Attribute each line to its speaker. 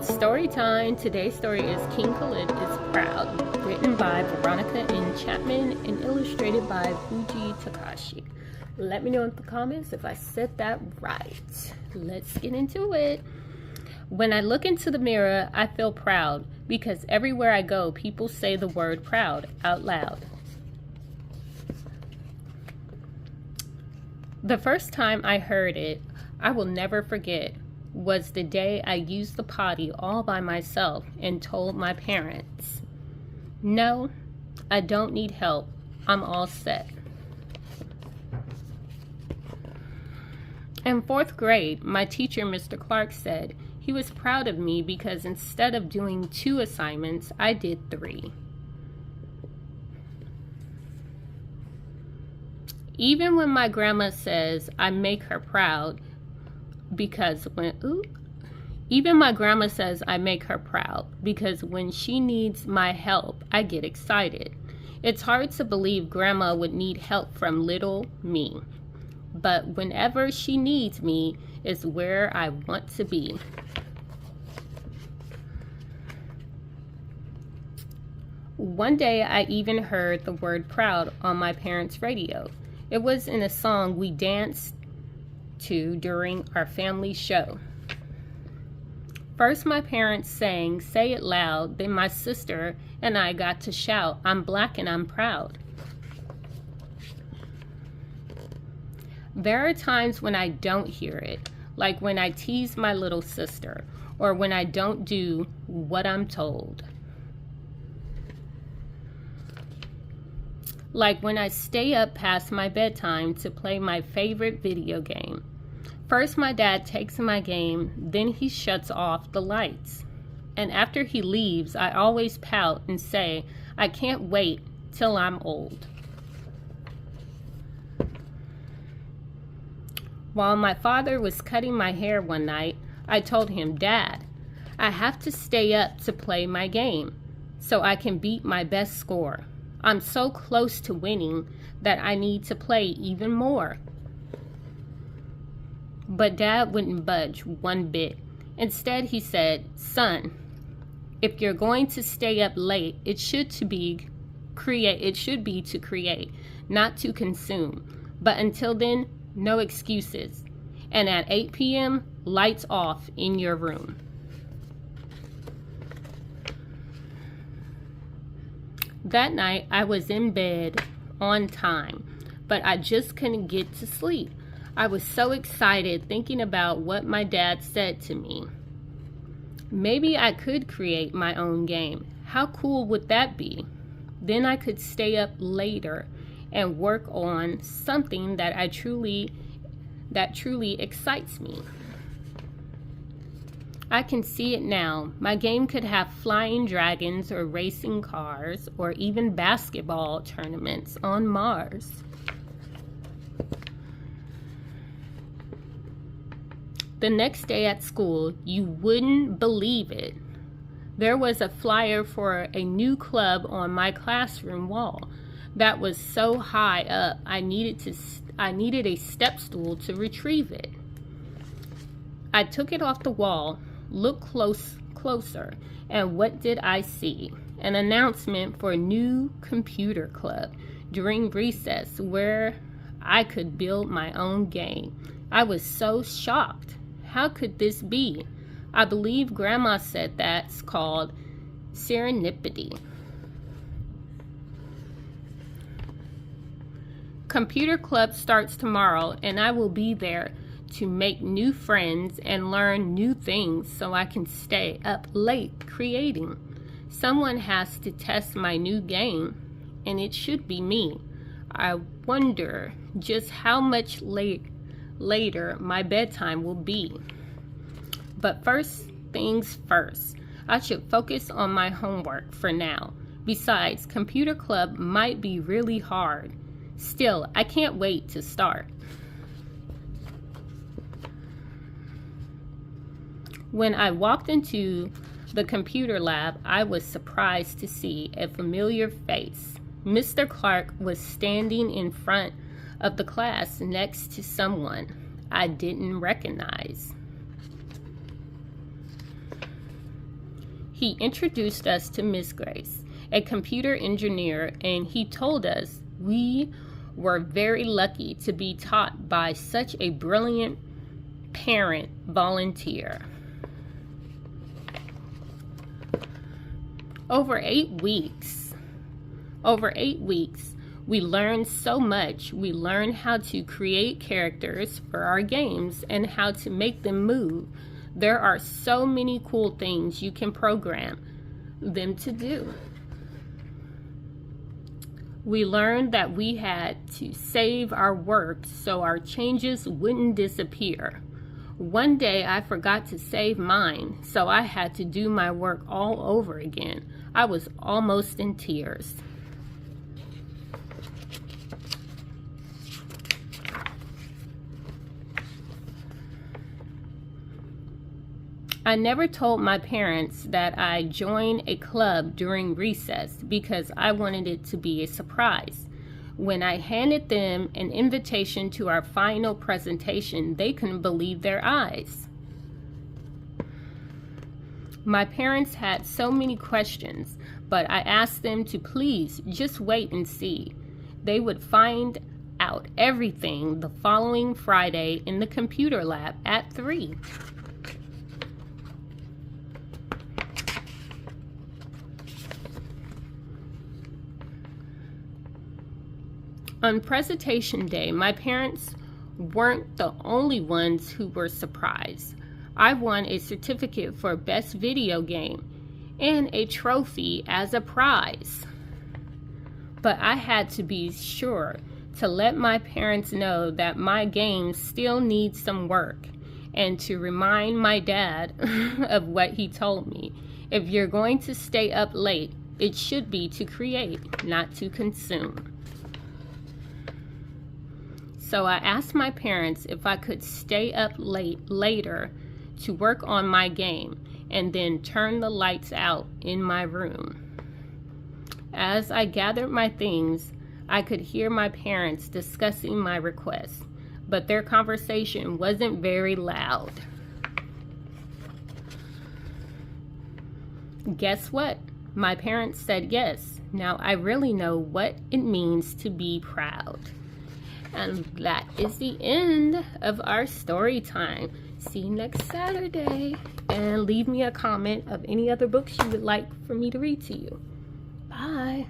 Speaker 1: Story time. Today's story is King Khalid is Proud, written by Veronica and Chapman and illustrated by Fuuji Takahashi. Let me know in the comments if I said that right. Let's get into it. When I look into the mirror, I feel proud because everywhere I go, people say the word proud out loud. The first time I heard it, I will never forget, was the day I used the potty all by myself and told my parents, "No, I don't need help. I'm all set." In 4th grade, my teacher, Mr. Clark, said he was proud of me because instead of doing 2 assignments, I did 3. Even when my grandma says I make her proud, because even my grandma says I make her proud because when she needs my help, I get excited. It's hard to believe grandma would need help from little me, but whenever she needs me is where I want to be. One day I even heard the word proud on my parents' radio. It was in a song we danced to during our family show. First my parents sang "Say It Loud," then my sister and I got to shout, "I'm black and I'm proud." There are times when I don't hear it, like when I tease my little sister or when I don't do what I'm told. Like when I stay up past my bedtime to play my favorite video game. First my dad takes my game, then he shuts off the lights. And after he leaves, I always pout and say, I can't wait till I'm old. While my father was cutting my hair one night, I told him, "Dad, I have to stay up to play my game so I can beat my best score. I'm so close to winning that I need to play even more." But Dad wouldn't budge one bit. Instead, he said, "Son, if you're going to stay up late, it should be to create, not to consume. But until then, no excuses. And at 8 p.m., lights off in your room." That night, I was in bed on time, but I just couldn't get to sleep. I was so excited thinking about what my dad said to me. Maybe I could create my own game. How cool would that be? Then I could stay up later and work on something that truly excites me. I can see it now. My game could have flying dragons or racing cars or even basketball tournaments on Mars. The next day at school, you wouldn't believe it. There was a flyer for a new club on my classroom wall that was so high up I needed a step stool to retrieve it. I took it off the wall, looked closer, and what did I see? An announcement for a new computer club during recess where I could build my own game. I was so shocked. How could this be? I believe Grandma said that's called serendipity. Computer club starts tomorrow, and I will be there to make new friends and learn new things so I can stay up late creating. Someone has to test my new game, and it should be me. I wonder just how much later my bedtime will be. But first things first, I should focus on my homework for now. Besides, computer club might be really hard. Still, I can't wait to start. When I walked into the computer lab, I was surprised to see a familiar face. Mr. Clark was standing in front of the class next to someone I didn't recognize. He introduced us to Miss Grace, a computer engineer, and he told us we were very lucky to be taught by such a brilliant parent volunteer. Over 8 weeks, we learned so much. We learned how to create characters for our games and how to make them move. There are so many cool things you can program them to do. We learned that we had to save our work so our changes wouldn't disappear. One day I forgot to save mine, so I had to do my work all over again. I was almost in tears. I never told my parents that I joined a club during recess because I wanted it to be a surprise. When I handed them an invitation to our final presentation, they couldn't believe their eyes. My parents had so many questions, but I asked them to please just wait and see. They would find out everything the following Friday in the computer lab at 3. On presentation day, my parents weren't the only ones who were surprised. I won a certificate for best video game and a trophy as a prize. But I had to be sure to let my parents know that my game still needs some work and to remind my dad of what he told me. If you're going to stay up late, it should be to create, not to consume. So I asked my parents if I could stay up later to work on my game and then turn the lights out in my room. As I gathered my things, I could hear my parents discussing my request, but their conversation wasn't very loud. Guess what? My parents said yes. Now I really know what it means to be proud. And that is the end of our story time. See you next Saturday. And leave me a comment of any other books you would like for me to read to you. Bye.